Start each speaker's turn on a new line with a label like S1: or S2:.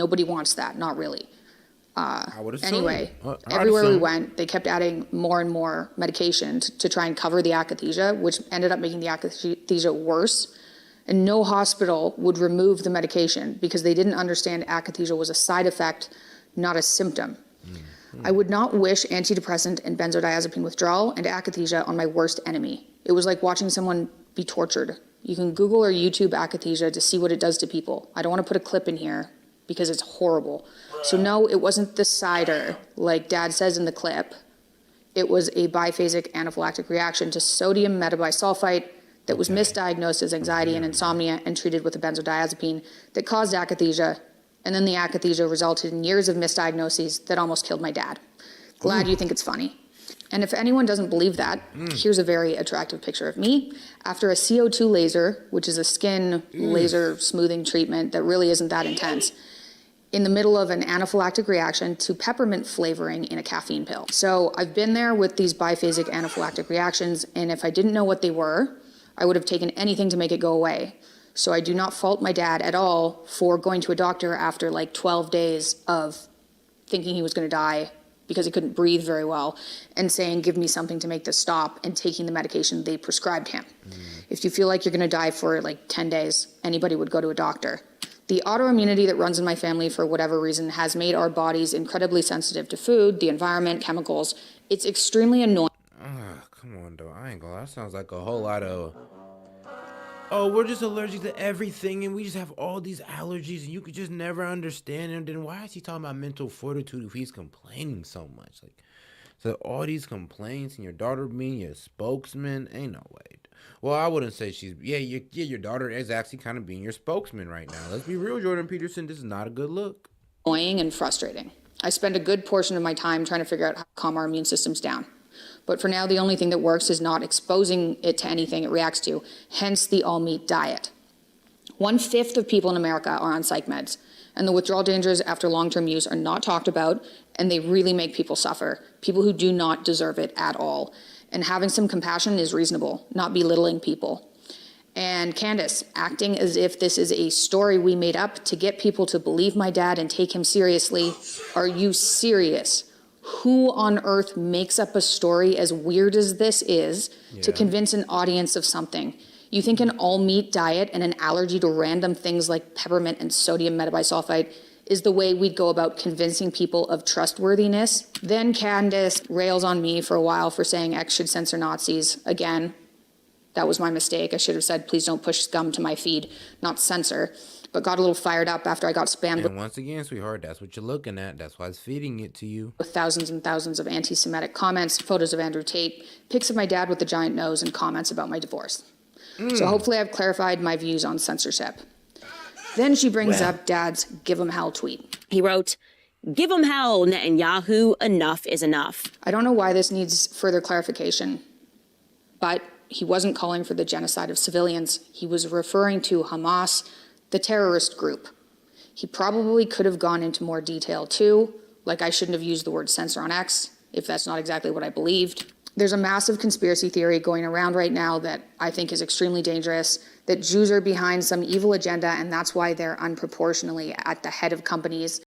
S1: Nobody wants that, not really.
S2: I would assume.
S1: Anyway, everywhere we went, they kept adding more and more medication to try and cover the akathisia, which ended up making the akathisia worse. And no hospital would remove the medication because they didn't understand akathisia was a side effect, not a symptom. I would not wish antidepressant and benzodiazepine withdrawal and akathisia on my worst enemy. It was like watching someone be tortured. You can Google or YouTube akathisia to see what it does to people. I don't want to put a clip in here because it's horrible. So no, it wasn't the cider, like Dad says in the clip. It was a biphasic anaphylactic reaction to sodium metabisulfite that was misdiagnosed as anxiety and insomnia and treated with a benzodiazepine that caused akathisia, and then the akathisia resulted in years of misdiagnoses that almost killed my dad. Glad you think it's funny. And if anyone doesn't believe that, here's a very attractive picture of me after a CO2 laser, which is a skin laser smoothing treatment that really isn't that intense, in the middle of an anaphylactic reaction to peppermint flavoring in a caffeine pill. So I've been there with these biphasic anaphylactic reactions, and if I didn't know what they were, I would have taken anything to make it go away. So I do not fault my dad at all for going to a doctor after like 12 days of thinking he was going to die because he couldn't breathe very well and saying, give me something to make this stop, and taking the medication they prescribed him. If you feel like you're going to die for like 10 days, anybody would go to a doctor. The autoimmunity that runs in my family for whatever reason has made our bodies incredibly sensitive to food, the environment, chemicals. It's extremely annoying.
S2: Come on, though. I ain't gonna lie. That sounds like a whole lot of, oh, we're just allergic to everything, and we just have all these allergies, and you could just never understand him. Then why is he talking about mental fortitude if he's complaining so much? Like, so all these complaints, and your daughter being your spokesman, ain't no way. Well, I wouldn't say she's, your daughter is actually kind of being your spokesman right now. Let's be real, Jordan Peterson, this is not a good look.
S1: Annoying and frustrating. I spend a good portion of my time trying to figure out how to calm our immune systems down. But for now, the only thing that works is not exposing it to anything it reacts to, hence the all-meat diet. 1/5 of people in America are on psych meds, and the withdrawal dangers after long-term use are not talked about, and they really make people suffer, people who do not deserve it at all. And having some compassion is reasonable, not belittling people. And Candace, acting as if this is a story we made up to get people to believe my dad and take him seriously. Are you serious? Who on earth makes up a story as weird as this is to convince an audience of something? You think an all-meat diet and an allergy to random things like peppermint and sodium metabisulfite is the way we'd go about convincing people of trustworthiness? Then Candace rails on me for a while for saying X should censor Nazis. Again, that was my mistake. I should have said, please don't push scum to my feed, not censor. But got a little fired up after I got spammed
S2: And once again, sweetheart, that's what you're looking at. That's why it's feeding it to you.
S1: with thousands and thousands of anti-Semitic comments, photos of Andrew Tate, pics of my dad with the giant nose, and comments about my divorce. So hopefully I've clarified my views on censorship. Then she brings up Dad's give 'em hell tweet.
S3: He wrote, "Give 'em hell, Netanyahu, enough is enough."
S1: I don't know why this needs further clarification, but he wasn't calling for the genocide of civilians. He was referring to Hamas, the terrorist group. He probably could have gone into more detail too, like I shouldn't have used the word censor on X, if that's not exactly what I believed. There's a massive conspiracy theory going around right now that I think is extremely dangerous, that Jews are behind some evil agenda, and that's why they're unproportionately at the head of companies